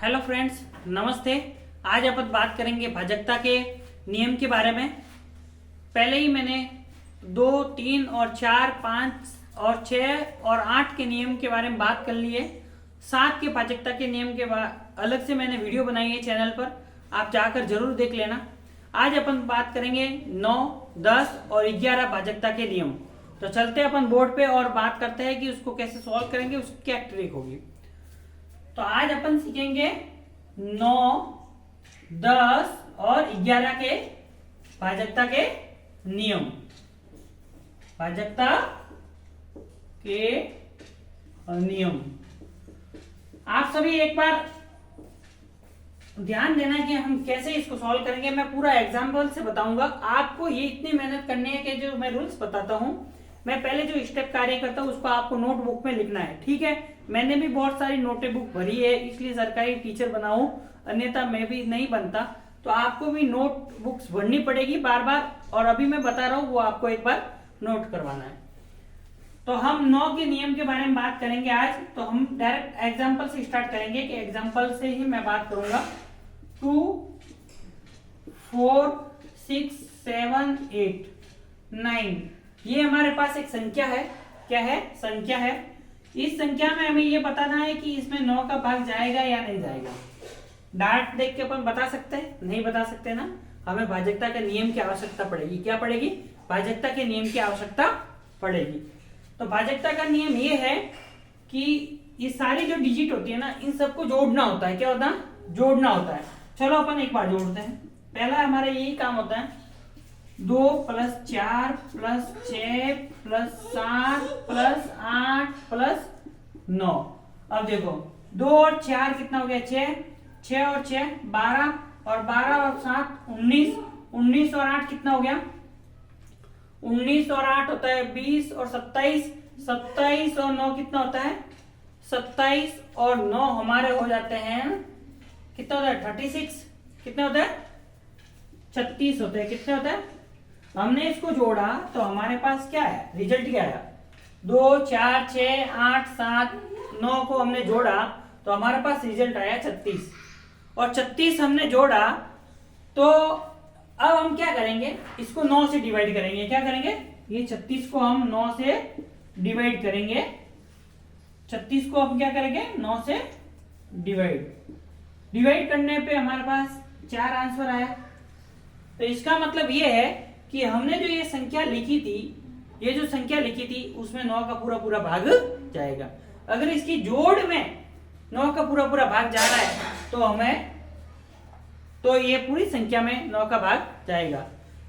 Hello friends, नमस्ते। आज अपन बात करेंगे भाजकता के नियम के बारे में। पहले ही मैंने 2, 3 और 4, 5 और 6 और 8 के नियम के बारे में बात कर ली है। 7 के भाजकता के नियम के अलग से मैंने वीडियो बनाई है चैनल पर, आप जाकर जरूर देख लेना। आज अपन बात करेंगे 9, 10 और 11 भाजकता के नियम। तो चलते हैं अपन बोर्ड पे और बात करते हैं कि उसको कैसे सॉल्व करेंगे, उसकी क्या ट्रिक होगी। तो आज अपन सीखेंगे 9, 10 और 11 के भाजकता के नियम। भाजकता के नियम आप सभी एक बार ध्यान देना कि हम कैसे इसको सॉल्व करेंगे। मैं पूरा एग्जाम्पल से बताऊंगा। आपको ये इतनी मेहनत करनी है कि जो मैं रूल्स बताता हूं, मैं पहले जो स्टेप कार्य करता हूं उसको आपको नोटबुक में लिखना है, ठीक है। मैंने भी बहुत सारी नोटबुक भरी है, इसलिए सरकारी टीचर बना हूं, अन्यथा मैं भी नहीं बनता। तो आपको भी नोटबुक्स भरनी पड़ेगी बार बार, और अभी मैं बता रहा हूं वो आपको एक बार नोट करवाना है। तो हम 9 के नियम के बारे में बात करेंगे आज। तो हम डायरेक्ट एग्जाम्पल से स्टार्ट करेंगे कि एग्जाम्पल से ही मैं बात करूंगा। 2, 4, 6, 7, 8, 9 ये हमारे पास एक संख्या है। क्या है? संख्या है। इस संख्या में हमें ये बताना है कि इसमें 9 का भाग जाएगा या नहीं जाएगा। डायरेक्ट देख के अपन बता सकते हैं? नहीं बता सकते ना। हमें भाजकता के नियम की आवश्यकता पड़ेगी। क्या पड़ेगी? भाजकता के नियम की आवश्यकता पड़ेगी। तो भाजकता का नियम ये है कि ये सारी जो डिजिट होती है ना, इन सबको जोड़ना होता है। क्या होता है? जोड़ना होता है। चलो अपन एक बार जोड़ते हैं। पहला हमारा यही काम होता है। 2 + 4 + 6 + 7 + 8 + 9। अब देखो 2 और 4 कितना हो गया? 6, 6 और 6 12, और 12 और 7 19, 19 और 8 कितना हो गया? 19 और 8 होता है 20, और 27, 27 और 9 कितना होता है? 27 और 9 हमारे हो जाते हैं, कितना होता है? 36। कितना होता है? 36 होते हैं। कितने होता है? हमने इसको जोड़ा तो हमारे पास क्या है? रिजल्ट क्या आया? 2, 4, 6, 8, 7, 9 को हमने जोड़ा तो हमारे पास रिजल्ट आया 36। और 36 हमने जोड़ा तो अब हम क्या करेंगे? इसको 9 से डिवाइड करेंगे। क्या करेंगे? ये 36 को हम 9 से डिवाइड करेंगे। 36 को हम क्या करेंगे? 9 से डिवाइड करने पे हमारे पास 4 आंसर आया। तो इसका मतलब ये है कि हमने जो ये संख्या लिखी थी, ये जो संख्या लिखी थी उसमें 9 का पूरा पूरा भाग जाएगा। अगर इसकी जोड़ में 9 का पूरा पूरा भाग जा रहा है तो ये पूरी संख्या में 9 का भाग जाएगा।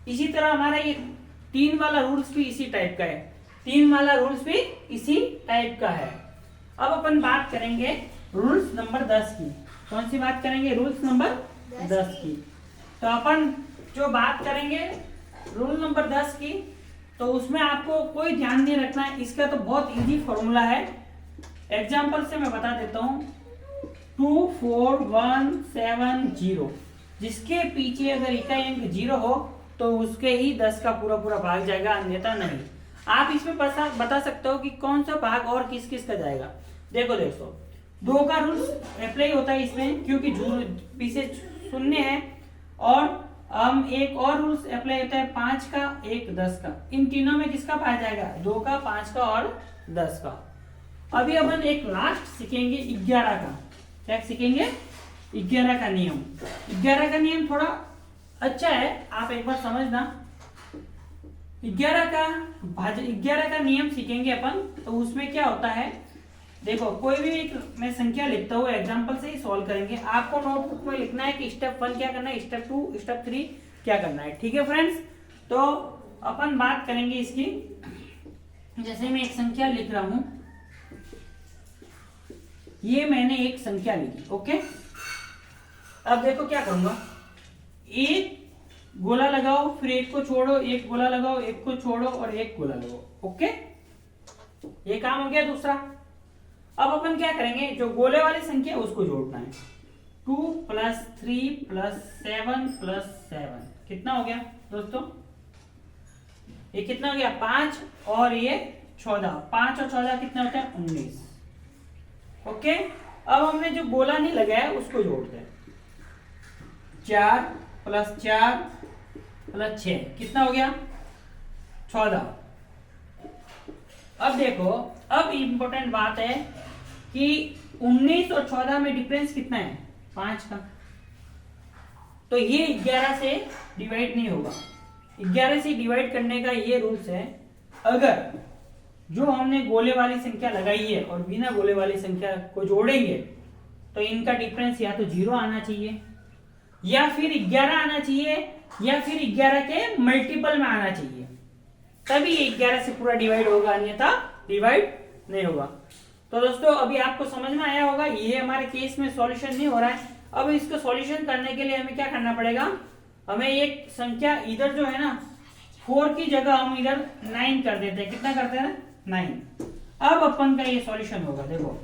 इसी तरह हमारा ये 3 वाला रूल्स भी इसी टाइप का है। 3 वाला रूल्स भी इसी टाइप का है। अब अपन बात करेंगे रूल्स नंबर 10 की। कौन सी बात करेंगे? रूल्स नंबर 10 की। तो अपन जो बात करेंगे रूल नंबर 10 की, तो उसमें आपको कोई ध्यान नहीं रखना है। इसका तो बहुत इजी फॉर्मूला है। एग्जांपल से मैं बता देता हूं। 2, 4, 1, 7, 0 जिसके पीछे अगर इकाई अंक 0 हो तो उसके ही 10 का पूरा पूरा भाग जाएगा, अन्यथा नहीं। आप इसमें बता सकते हो कि कौन सा भाग और किस किस का जाएगा। देखो 2 का रूल अप्लाई होता है इसमें, क्योंकि पीछे शून्य है। और हम एक और रूल्स अप्लाई होता है 5 का, 1 10 का। इन तीनों में किसका भाग जाएगा? 2 का, 5 का और 10 का। अभी अपन एक लास्ट सीखेंगे 11 का। क्या सीखेंगे? 11 का नियम। 11 का नियम थोड़ा अच्छा है, आप एक बार समझना। 11 का नियम सीखेंगे अपन। तो उसमें क्या होता है, देखो कोई भी एक मैं संख्या लिखता हूँ, एग्जांपल से ही सॉल्व करेंगे। आपको नोटबुक में लिखना है कि स्टेप 1 क्या करना है, स्टेप 2, स्टेप 3 क्या करना है, ठीक है फ्रेंड्स। तो अपन बात करेंगे इसकी। जैसे मैं एक संख्या लिख रहा हूं, ये मैंने एक संख्या लिखी, ओके। अब देखो क्या करूंगा, एक गोला लगाओ, फिर एक को छोड़ो, एक गोला लगाओ, एक को छोड़ो और एक गोला लगाओ, ओके। ये काम हो गया दूसरा। अब अपन क्या करेंगे, जो गोले वाली संख्या है उसको जोड़ना है। 2 + 3 + 7 + 7 कितना हो गया दोस्तों? ये कितना हो गया? 5 और ये 14। 5 और 14 कितना होता है? 19, ओके। अब हमने जो गोला नहीं लगाया उसको जोड़ते हैं। 4 + 4 + 6 कितना हो गया? 14। अब देखो, अब इंपॉर्टेंट बात है कि 19 और 14 में डिफरेंस कितना है? 5 का। तो ये 11 से डिवाइड नहीं होगा। 11 से डिवाइड करने का ये रूल्स है, अगर जो हमने गोले वाली संख्या लगाई है और बिना गोले वाली संख्या को जोड़ेंगे तो इनका डिफरेंस या तो 0 आना चाहिए, या फिर 11 आना चाहिए, या फिर 11 के मल्टीपल में आना चाहिए, तभी 11 से पूरा डिवाइड होगा, अन्यथा डिवाइड नहीं होगा। तो दोस्तों अभी आपको समझ में आया होगा, ये हमारे केस में सॉल्यूशन नहीं हो रहा है। अब इसको सॉल्यूशन करने के लिए हमें क्या करना पड़ेगा? हमें एक संख्या इधर जो है ना 4 की जगह हम इधर 9 कर देते हैं। कितना करते हैं? 9। अब अपन का ये सॉल्यूशन होगा। देखो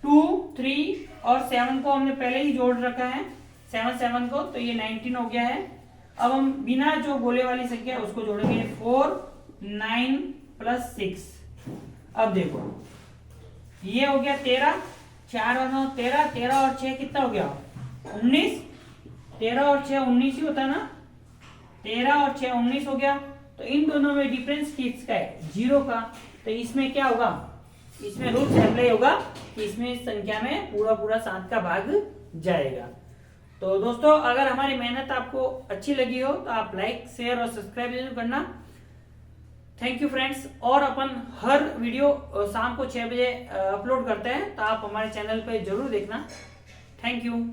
2, 3 और 7 को हमने पहले ही जोड़ रखा है, 7 को, तो ये 19 हो गया है। अब हम बिना जो गोले वाली संख्या उसको जोड़ेंगे, 4, 9 + 6। अब देखो ये हो गया 13, 4 और 13, 13 और 6 कितना हो गया? 19। 13 और 6 19 ही होता है ना, 13 और 6 19 हो गया। तो इन दोनों में डिफरेंस किसका है? 0 का। तो इसमें क्या होगा? इसमें रूल्स अप्लाई होगा कि इसमें इस संख्या में पूरा 7 का भाग जाएगा। तो दोस्तों अगर हमारी मेहनत आपको अच्छी लगी हो तो आप लाइक, शेयर और सब्सक्राइब जरूर करना। Thank you friends. और अपन हर वीडियो शाम को 6 बजे अपलोड करते हैं, तो आप हमारे चैनल पे जरूर देखना। Thank you.